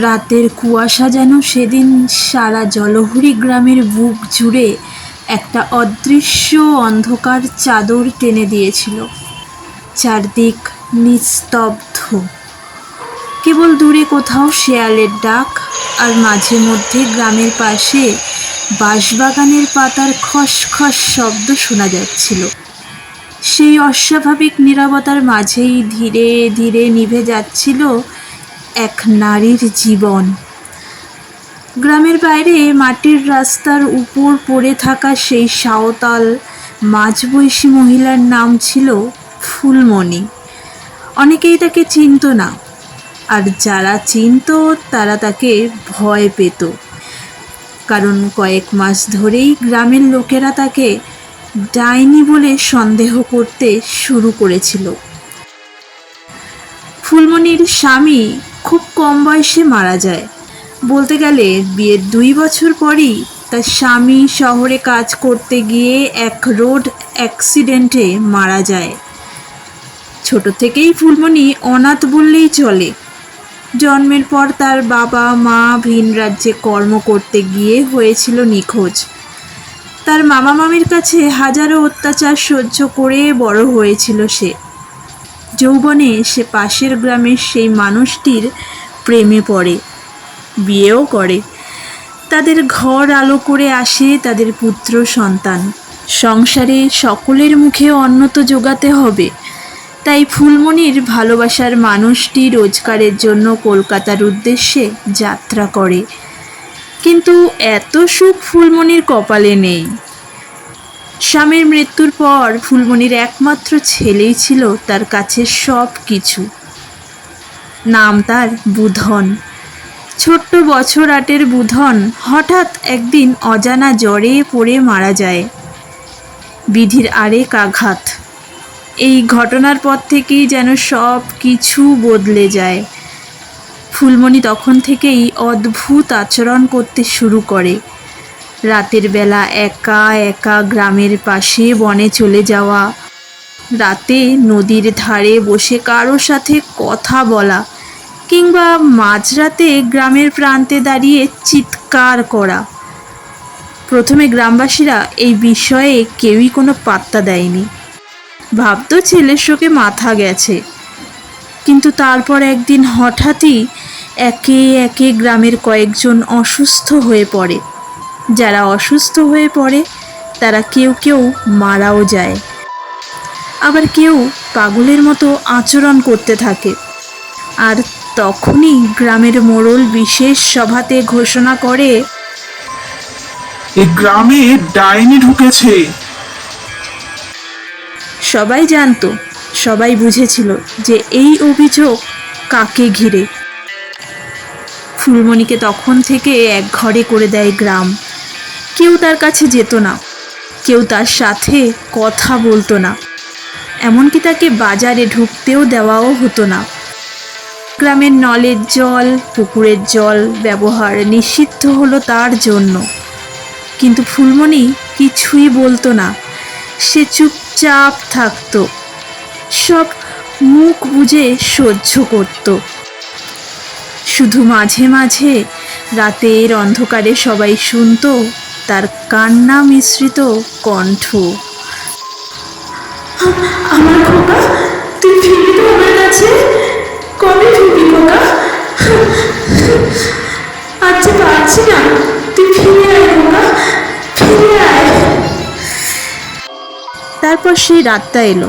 রাতের কুয়াশা যেন সেদিন সারা জলহরি গ্রামের বুক জুড়ে একটা অদৃশ্য অন্ধকার চাদর টেনে দিয়েছিল। চারদিক নিস্তব্ধ, কেবল দূরে কোথাও শেয়ালের ডাক, আর মাঝে মধ্যে গ্রামের পাশে বাঁশবাগানের পাতার খসখস শব্দ শোনা যাচ্ছিল। সেই অস্বাভাবিক নীরবতার মাঝেই ধীরে ধীরে নিভে যাচ্ছিল এক নারীর জীবন। গ্রামের বাইরে মাটির রাস্তার উপর পড়ে থাকা সেই সাঁওতাল মাঝবয়সী মহিলার নাম ছিল ফুলমণি। অনেকেই তাকে চিনত না, আর যারা চিনত তারা তাকে ভয় পেত, কারণ কয়েক মাস ধরেই গ্রামের লোকেরা তাকে ডাইনি বলে সন্দেহ করতে শুরু করেছিল। ফুলমণির স্বামী খুব কম বয়সে মারা যায়। বলতে গেলে বিয়ের 2 বছর পরই তার স্বামী শহরে কাজ করতে গিয়ে এক রোড অ্যাক্সিডেন্টে মারা যায়। ছোট থেকেই ফুলমণি অনাথ বললেই চলে। জন্মের পর তার বাবা মা ভিন রাজ্যে কর্ম করতে গিয়ে হয়েছিল নিখোঁজ। তার মামা মামির কাছে হাজারো অত্যাচার সহ্য করে বড় হয়েছিল সে। যৌবনে সে পাশের গ্রামের সেই মানুষটির প্রেমে পড়ে, বিয়েও করে। তাদের ঘর আলো করে আসে তাদের পুত্র সন্তান। সংসারে সকলের মুখে অন্ন তো জোগাতে হবে, তাই ফুলমণির ভালোবাসার মানুষটি রোজগারের জন্য কলকাতার উদ্দেশ্যে যাত্রা করে। কিন্তু এত সুখ ফুলমণির কপালে নেই। স্বামীর মৃত্যুর পর ফুলমণির একমাত্র ছেলেই ছিল তার কাছে সব কিছু। নাম তার বুধন। ছোট্ট বছর 8-এর বুধন হঠাৎ একদিন অজানা জ্বরে পড়ে মারা যায়। বিধির আরেক আঘাত। এই ঘটনার পর থেকেই যেন সব কিছু বদলে যায়। ফুলমণি তখন থেকেই অদ্ভুত আচরণ করতে শুরু করে। রাতের বেলা একা একা গ্রামের পাশে বনে চলে যাওয়া, রাতে নদীর ধারে বসে কারো সাথে কথা বলা, কিংবা মাঝরাতে গ্রামের প্রান্তে দাঁড়িয়ে চিৎকার করা। প্রথমে গ্রামবাসীরা এই বিষয়ে কেউই কোনো পাত্তা দেয়নি, ভাবতো ছেলের শোকে মাথা গেছে। কিন্তু তারপর একদিন হঠাৎই একে একে গ্রামের কয়েকজন অসুস্থ হয়ে পড়ে। যারা অসুস্থ হয়ে পড়ে তারা কেউ কেউ মারাও যায়, আবার কেউ পাগলের মতো আচরণ করতে থাকে। আর তখনই গ্রামের মোড়ল বিশেষ সভাতে ঘোষণা করে, এই গ্রামে ডাইনি ঢুকেছে। সবাই জানতো, সবাই বুঝেছিল যে এই অভিযোগ কাকে ঘিরে। ফুলমণিকে তখন থেকে এক ঘরে করে দেয় গ্রাম। কেউ তার কাছে যেত না, কেউ তার সাথে কথা বলতো না, এমনকি তাকে বাজারে ঢুকতেও দেওয়াও হতো না। গ্রামের নলের জল, পুকুরের জল ব্যবহার নিষিদ্ধ হলো তার জন্য। কিন্তু ফুলমণি কিছুই বলতো না। সে চুপচাপ থাকতো, সব মুখ বুজে সহ্য করত। শুধু মাঝে মাঝে রাতের অন্ধকারে সবাই শুনতো তার কান্না মিশ্রিত কণ্ঠ। আমার খোকা, তুই ফিরবি তো আমার কাছে? কবে ফিরবি খোকা? আচ্ছা পারছি না, তুই ফিরে আয় খোকা, ফিরে আয়। তারপর সেই রাতটা এলো।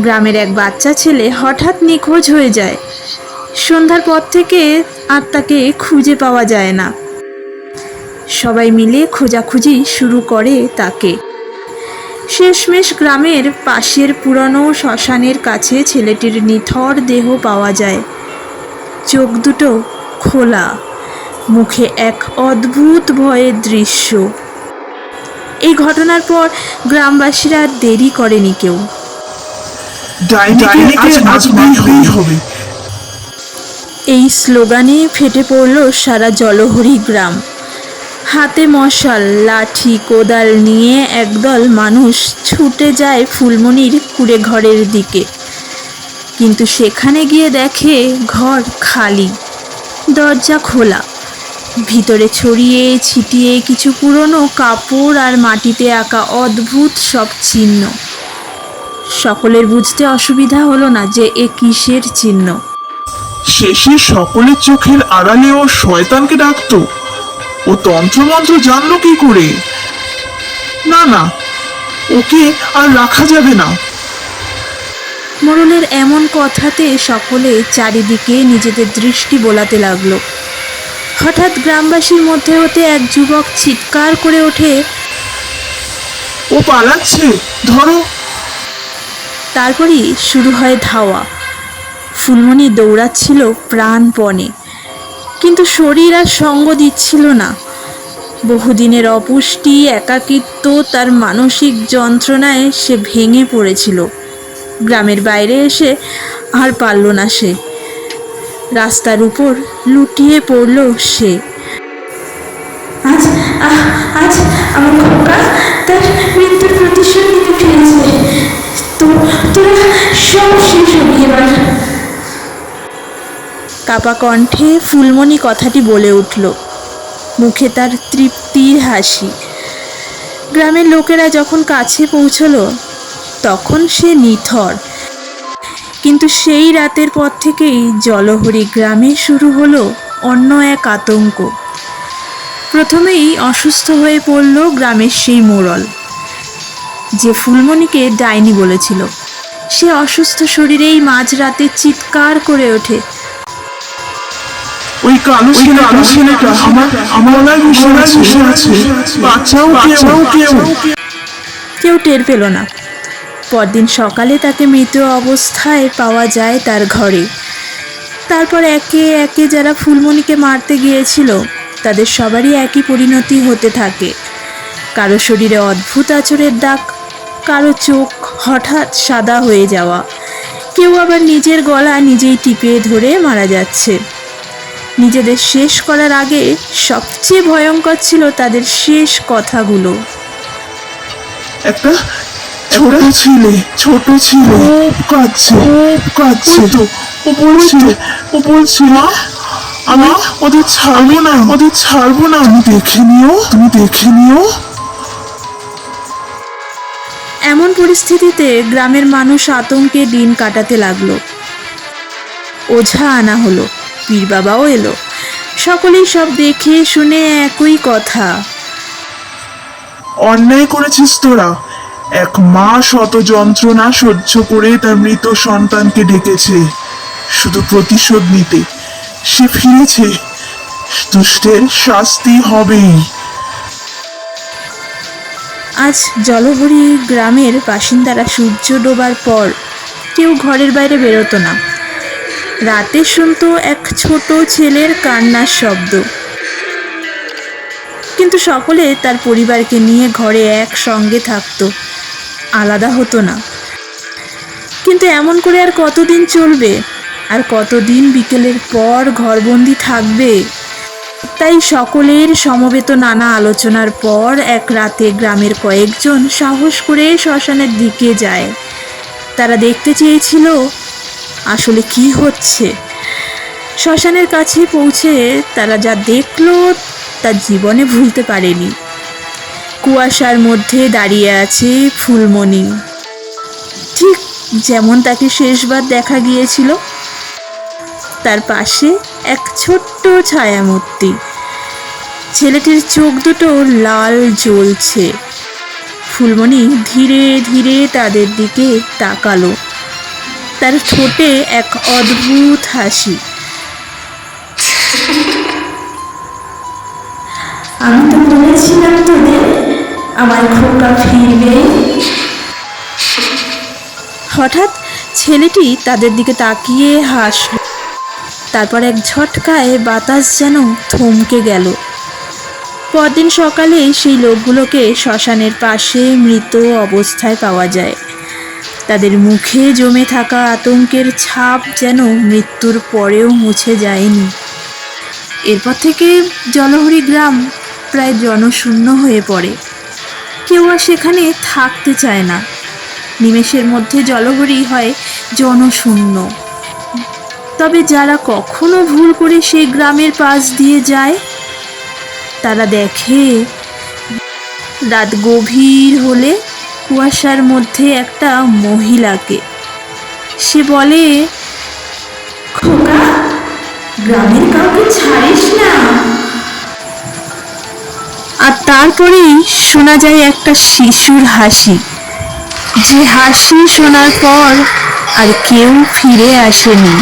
গ্রামের এক বাচ্চা ছেলে হঠাৎ নিখোঁজ হয়ে যায়। সন্ধ্যার পর থেকে আর তাকে খুঁজে পাওয়া যায় না। সবাই মিলে খোঁজাখুঁজি শুরু করে তাকে। শেষমেশ গ্রামের পাশের পুরনো শ্মশানের কাছে ছেলেটির নিথর দেহ পাওয়া যায়। চোখ দুটো খোলা, মুখে এক অদ্ভুত ভয়ের দৃশ্য। এই ঘটনার পর গ্রামবাসীরা দেরি করেনি কেউ। ডাইনিকে আজ মারতেই হবে। এই স্লোগানে ফেটে পড়ল সারা জলহরি গ্রাম। হাতে মশাল, লাঠি, কোদাল নিয়ে একদল মানুষ ছুটে যায় ফুলমণির কুঁড়ে ঘরের দিকে। কিন্তু সেখানে গিয়ে দেখে ঘর খালি। দরজা খোলা, ভিতরে ছড়িয়ে ছিটিয়ে কিছু পুরনো কাপড় আর মাটিতে আঁকা অদ্ভুত সব চিহ্ন। সকলের বুঝতে অসুবিধা হলো না যে এ কিসের চিহ্ন। শেষে সকলের চোখের আড়ালে ও শয়তানকে ডাকতো। ও তন্ত্রমন্ত্র জানলো কি করে? না না, ওকে আর রাখা যাবে না। মোড়লের এমন কথাতে সকলে চারিদিকে নিজেদের দৃষ্টি বোলাতে লাগলো। হঠাৎ গ্রামবাসীর মধ্যে হতে এক যুবক চিৎকার করে ওঠে, ও পালাচ্ছে, ধরো। তারপরই শুরু হয় ধাওয়া। ফুলমণি দৌড়াচ্ছিল প্রাণপণে, কিন্তু শরীর আর সঙ্গ দিচ্ছিল না। বহুদিনের অপুষ্টি, একাকিত্ব, তার মানসিক যন্ত্রণায় সে ভেঙে পড়েছিল। গ্রামের বাইরে এসে আর পারল না সে। রাস্তার উপর লুটিয়ে পড়ল সে। আজ আজ আমার খোকা তার মৃত্যুর প্রতিশোধ নিতে ফিরেছে। তোরা সব শেষ হবি এবার। কাপা কণ্ঠে ফুলমণি কথাটি বলে উঠল, মুখে তার তৃপ্তির হাসি। গ্রামের লোকেরা যখন কাছে পৌঁছলো তখন সে নিথর। কিন্তু সেই রাতের পর থেকেই জলহরি গ্রামে শুরু হলো অন্য এক আতঙ্ক। প্রথমেই অসুস্থ হয়ে পড়ল গ্রামের সেই মোড়ল, যে ফুলমণিকে ডাইনি বলেছিল। সে অসুস্থ শরীরেই মাঝরাতে চিৎকার করে ওঠে, ওই কালো ছেলেটা আমার গলায় বসে আছে, বাচ্চাও কেউ। কেউ টের পেল না। পরদিন সকালে তাকে মৃত অবস্থায় পাওয়া যায় তার ঘরে। তারপর একে একে যারা ফুলমণিকে মারতে গিয়েছিল তাদের সবারই একই পরিণতি হতে থাকে। কারো শরীরে অদ্ভুত আঁচড়ের দাগ, কারো চোখ হঠাৎ সাদা হয়ে যাওয়া, কেউ আবার নিজের গলা নিজেই টিপে ধরে মারা যাচ্ছে। নিজেদের শেষ করার আগে সবচেয়ে ভয়ঙ্কর ছিল তাদের শেষ কথাগুলো। একটা ছোট ছেলে খুব কাঁদছে তো। ও বলছে মা, আমি ওদের ছাড়বো না। তুমি দেখে নিও। এমন পরিস্থিতিতে গ্রামের মানুষ আতঙ্কে দিন কাটাতে লাগলো। ওঝা আনা হলো, পীর বাবাও এলো। সকলেই সব দেখে শুনে একই কথা, অন্যায় করেছিস তোরা। এক মা শত যন্ত্রণা সহ্য করে তার মৃত সন্তানকে ডেকেছে শুধু প্রতিশোধ নিতে। সে ফিরেছে, দুষ্টের শাস্তি হবেই। আজ জলহরি গ্রামের বাসিন্দারা সূর্য ডোবার পর কেউ ঘরের বাইরে বেরোতো না। রাতে শুনতো এক ছোট ছেলের কান্নার শব্দ, কিন্তু সকলে তার পরিবারকে নিয়ে ঘরে একসঙ্গে থাকতো, আলাদা হতো না। কিন্তু এমন করে আর কতদিন চলবে? আর কতদিন বিকেলের পর ঘরবন্দি থাকবে? তাই সকলের সমবেত নানা আলোচনার পর এক রাতে গ্রামের কয়েকজন সাহস করে শ্মশানের দিকে যায়। তারা দেখতে চেয়েছিল আসলে কি হচ্ছে। শ্মশানের কাছে পৌঁছে তারা যা দেখলো তা জীবনে ভুলতে পারেনি। কুয়াশার মধ্যে দাঁড়িয়ে আছে ফুলমণি, ঠিক যেমন তাকে শেষবার দেখা গিয়েছিল। তার পাশে এক ছোট্ট ছায়ামূর্তি। ছেলেটির চোখ দুটো লাল জ্বলছে। ফুলমণি ধীরে ধীরে তাদের দিকে তাকালো। তার ঠোঁটে এক অদ্ভুত হাসি। আমি তো বলেছিলাম তোদের আমার খোকা ফিরবে। হঠাৎ ছেলেটি তাদের দিকে তাকিয়ে হাসল। তারপর এক ঝটকায় বাতাস যেন থমকে গেল। পরদিন সকালে সেই লোকগুলোকে শ্মশানের পাশে মৃত অবস্থায় পাওয়া যায়। তাদের মুখে জমে থাকা আতঙ্কের ছাপ যেন মৃত্যুর পরেও মুছে যায়নি। এরপর থেকে জলহরি গ্রাম প্রায় জনশূন্য হয়ে পড়ে। কেউ আর সেখানে থাকতে চায় না। নিমেষের মধ্যে জলহরি হয় জনশূন্য। তবে যারা কখনো ভুল করে সেই গ্রামের পাশ দিয়ে যায় তারা দেখে রাত গভীর হলে কুয়াশার মধ্যে একটা মহিলাকে। সে বলে, খোকা, গ্রামের কাউকে ছাড়িস না। আর তারপরেই শোনা যায় একটা শিশুর হাসি, যে হাসি শোনার পর আর কেউ ফিরে আসেনি।